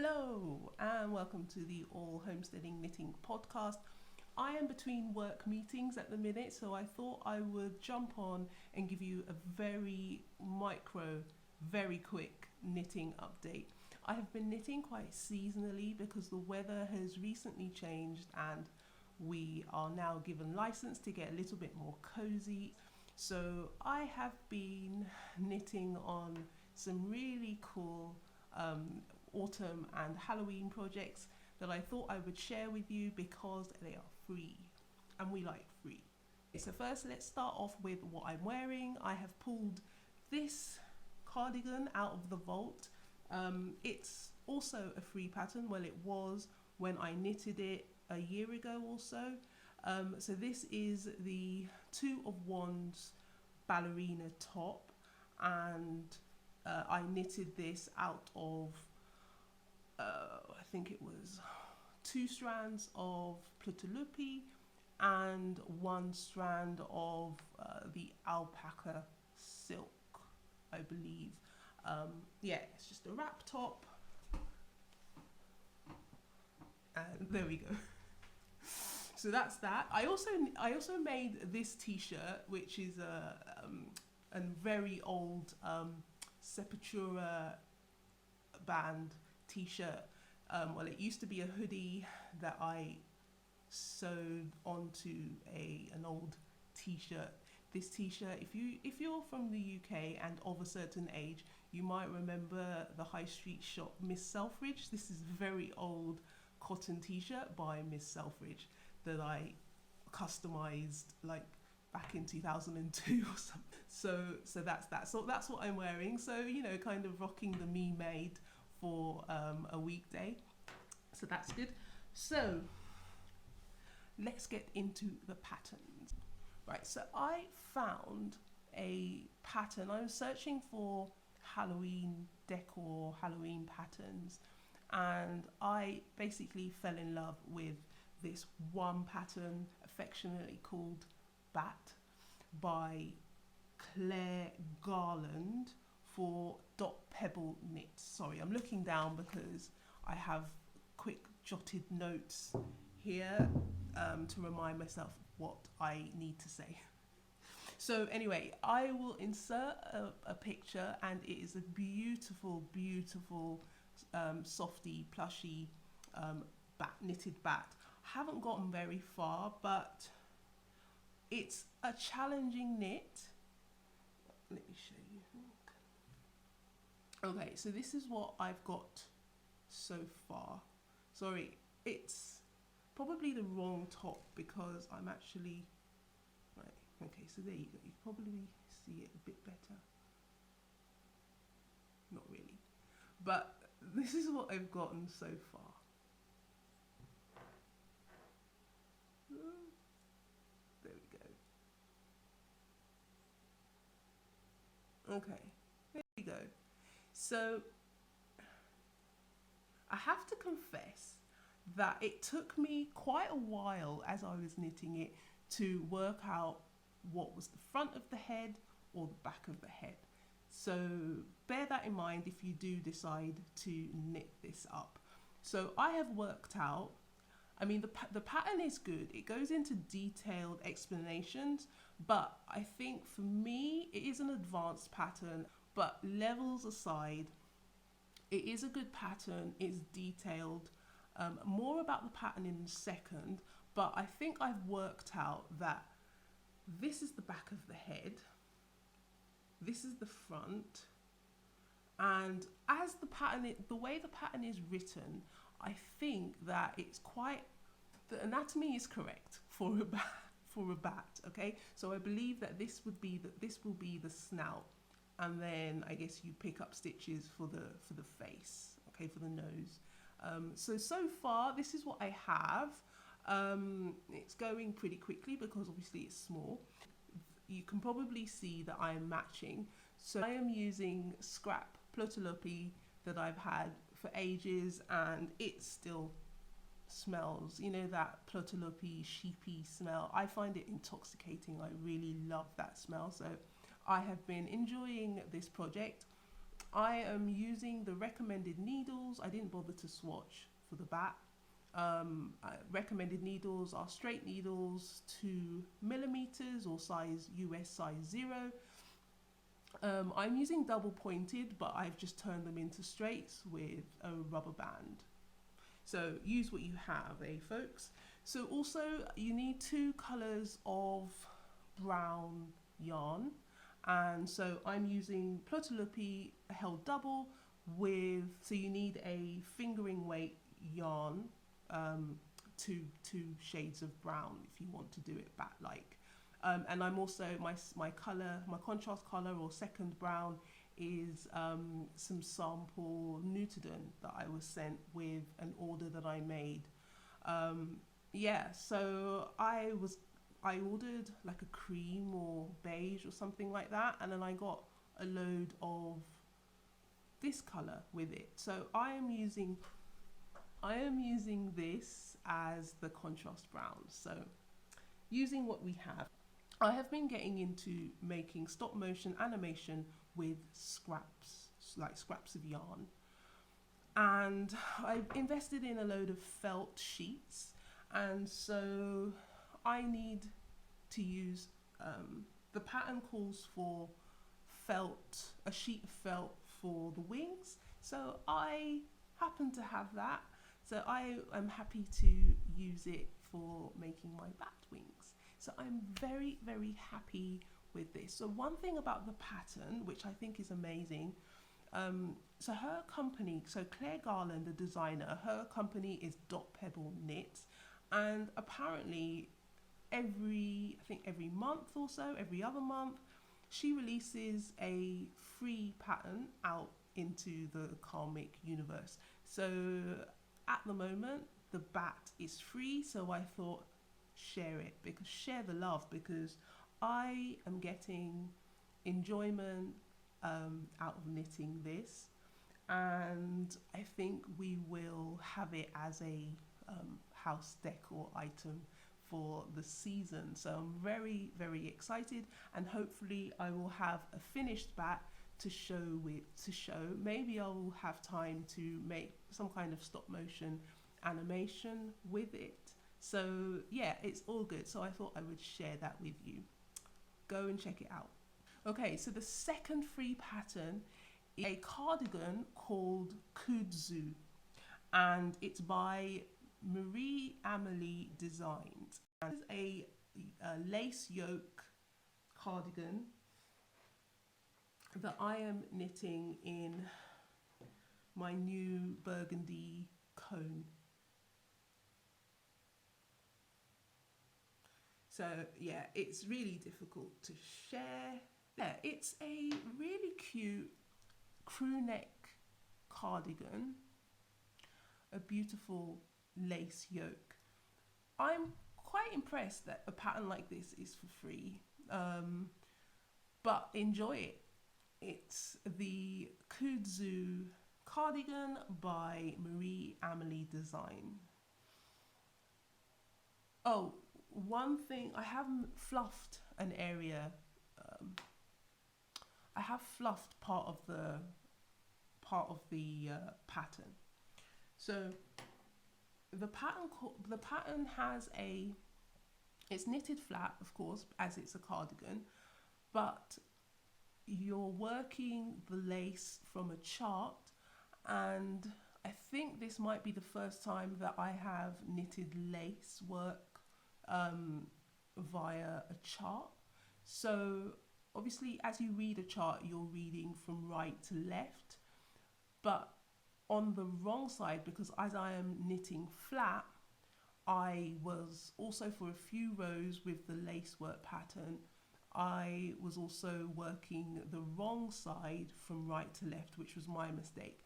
Hello and welcome to the All Homesteading Knitting podcast. I am between work meetings at the minute, so I thought I would jump on and give you a very very quick knitting update. I have been knitting quite seasonally because the weather has recently changed and we are now given license to get a little bit more cozy. So I have been knitting on some really cool autumn and Halloween projects that I thought I would share with you because they are free and we like free. So first, let's start off with what I'm wearing. I have pulled this cardigan out of the vault. It's also a free pattern. Well, it was when I knitted it a year ago or so. So this is the Two of Wands ballerina top, and I knitted this out of I think it was 2 strands of Plutulupi and 1 strand of the alpaca silk, I believe. Yeah, it's just a wrap top, and there we go. So that's that. I also made this t-shirt, which is a very old Sepultura band t-shirt. Well, it used to be a hoodie that I sewed onto an old t-shirt. This t-shirt, if you're from the UK and of a certain age, you might remember the high street shop Miss Selfridge. This is a very old cotton t-shirt by Miss Selfridge that I customized like back in 2002 or something. So that's that. So that's what I'm wearing. So, you know, kind of rocking the me made for a weekday. So that's good. So let's get into the patterns. Right, so I found a pattern. I was searching for Halloween decor, Halloween patterns, and I basically fell in love with this one pattern affectionately called Bat by Claire Garland for Dot Pebble Knits. Sorry, I'm looking down because I have quick jotted notes here to remind myself what I need to say. So anyway, I will insert a picture, and it is a beautiful softy plushy knitted bat. Haven't gotten very far, but it's a challenging knit. Let me show you. Okay, so this is what I've got so far. Sorry, it's probably the wrong top because I'm actually, right, okay, so there you go. You can probably see it a bit better. Not really. But this is what I've gotten so far. There we go. Okay, there we go. So I have to confess that it took me quite a while as I was knitting it to work out what was the front of the head or the back of the head. So bear that in mind if you do decide to knit this up. So I have worked out, I mean, the pattern is good. It goes into detailed explanations, but I think for me, it is an advanced pattern, but levels aside, it is a good pattern. It's detailed. More about the pattern in a second, but I think I've worked out that this is the back of the head, this is the front, and as the way the pattern is written, I think that it's quite, the anatomy is correct for a bat, okay? So I believe that this will be the snout, and then I guess you pick up stitches for the face, okay, for the nose. So far, this is what I have. It's going pretty quickly because obviously it's small. You can probably see that I am matching. So I am using scrap Plutulupi that I've had for ages, and it still smells, you know, that Plutulupi sheepy smell. I find it intoxicating. I really love that smell. So I have been enjoying this project. I am using the recommended needles. I didn't bother to swatch for the bat. Recommended needles are straight needles, 2 millimeters or size US size 0. I'm using double pointed, but I've just turned them into straights with a rubber band. So use what you have, folks? So also you need 2 colors of brown yarn. And so I'm using Plötulopi held double with, so you need a fingering weight yarn, 2 shades of brown if you want to do it bat-like. And I'm also, my color, my contrast color or second brown is some sample Nutidon that I was sent with an order that I made. Yeah, so I ordered like a cream or beige or something like that, and then I got a load of this color with it. So I am using this as the contrast brown. So using what we have, I have been getting into making stop motion animation with scraps, like scraps of yarn. And I've invested in a load of felt sheets, and so I need to use, the pattern calls for felt, a sheet of felt for the wings. So I happen to have that. So I am happy to use it for making my bat wings. So I'm very, very happy with this. So one thing about the pattern, which I think is amazing, so her company, so Claire Garland, the designer, her company is Dot Pebble Knits, and apparently every month or so, every other month, she releases a free pattern out into the karmic universe. So at the moment, the bat is free, so I thought share it, because share the love, because I am getting enjoyment out of knitting this, and I think we will have it as a house decor item for the season. So I'm very, very excited, and hopefully I will have a finished bat to show. Maybe I will have time to make some kind of stop motion animation with it. So yeah, it's all good. So I thought I would share that with you. Go and check it out. Okay, so the second free pattern is a cardigan called Kudzu, and it's by Marie Amelie Designs. And it's a lace yoke cardigan that I am knitting in my new burgundy cone. So yeah, it's really difficult to share. Yeah, it's a really cute crew neck cardigan, a beautiful lace yoke. I'm quite impressed that a pattern like this is for free, but enjoy it. It's the Kudzu cardigan by Marie Amelie Design. Oh, one thing, I haven't fluffed an area. I have fluffed part of the pattern. So the pattern has it's knitted flat, of course, as it's a cardigan, but you're working the lace from a chart, and I think this might be the first time that I have knitted lace work via a chart. So obviously as you read a chart, you're reading from right to left, but on the wrong side, because as I am knitting flat, I was also, for a few rows with the lace work pattern, I was also working the wrong side from right to left, which was my mistake.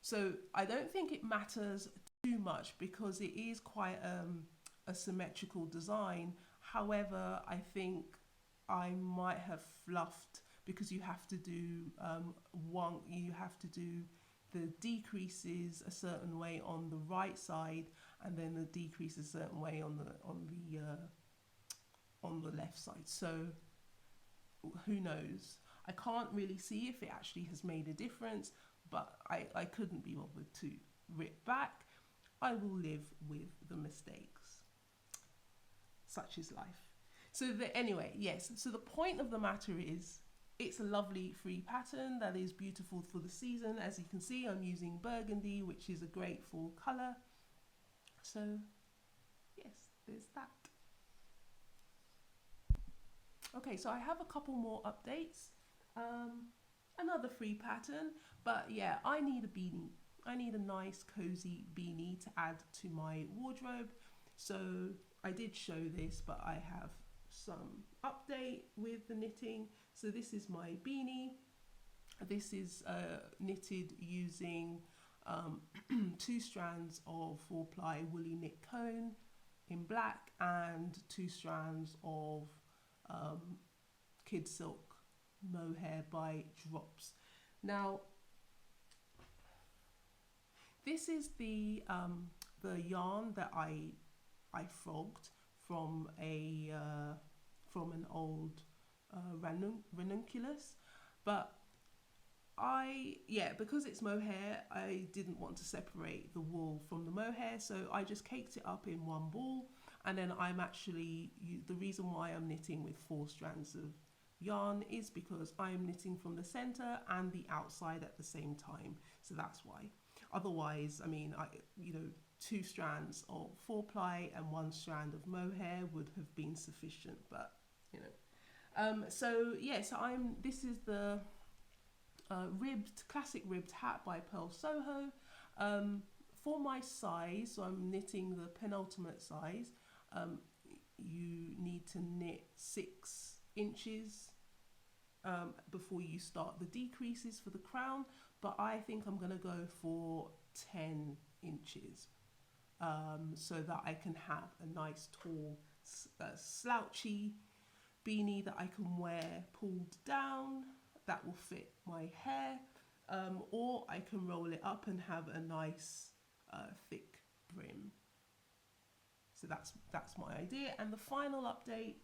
So I don't think it matters too much because it is quite a symmetrical design. However, I think I might have fluffed, because you have to do the decreases a certain way on the right side, and then the decrease a certain way on the left side. So who knows? I can't really see if it actually has made a difference, but I couldn't be bothered to rip back. I will live with the mistakes. Such is life. So anyway, yes, so the point of the matter is it's a lovely free pattern that is beautiful for the season. As you can see, I'm using burgundy, which is a great fall colour. So yes, there's that. Okay, so I have a couple more updates. Another free pattern, but yeah, I need a beanie. I need a nice cozy beanie to add to my wardrobe. So I did show this, but I have some update with the knitting. So this is my beanie. This is knitted using 2 strands of 4-ply woolly knit cone in black and 2 strands of kid silk mohair by Drops. Now this is the yarn that I frogged from an old ranunculus, but because it's mohair, I didn't want to separate the wool from the mohair, so I just caked it up in one ball. And then the reason why I'm knitting with 4 strands of yarn is because I'm knitting from the center and the outside at the same time, so that's why. Otherwise, I mean, 2 strands of 4-ply and 1 strand of mohair would have been sufficient, but this is the classic ribbed hat by Pearl Soho. For my size, so I'm knitting the penultimate size, you need to knit 6 inches before you start the decreases for the crown, but I think I'm going to go for 10 inches so that I can have a nice tall slouchy beanie that I can wear pulled down that will fit my hair, or I can roll it up and have a nice thick brim. So that's my idea. And the final update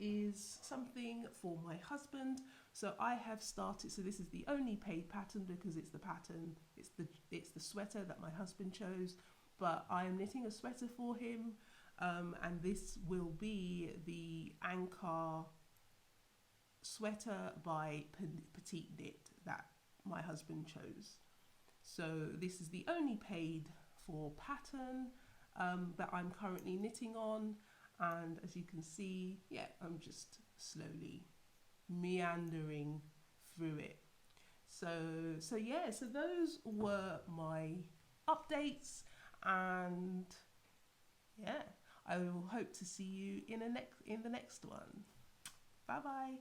is something for my husband. So I have started, so this is the only paid pattern because it's the pattern, it's the sweater that my husband chose, but I am knitting a sweater for him, and this will be the Anchor sweater by Petite Knit that my husband chose. So this is the only paid for pattern that I'm currently knitting on, and as you can see, I'm just slowly meandering through it. So those were my updates, and I will hope to see you in the next one. Bye bye.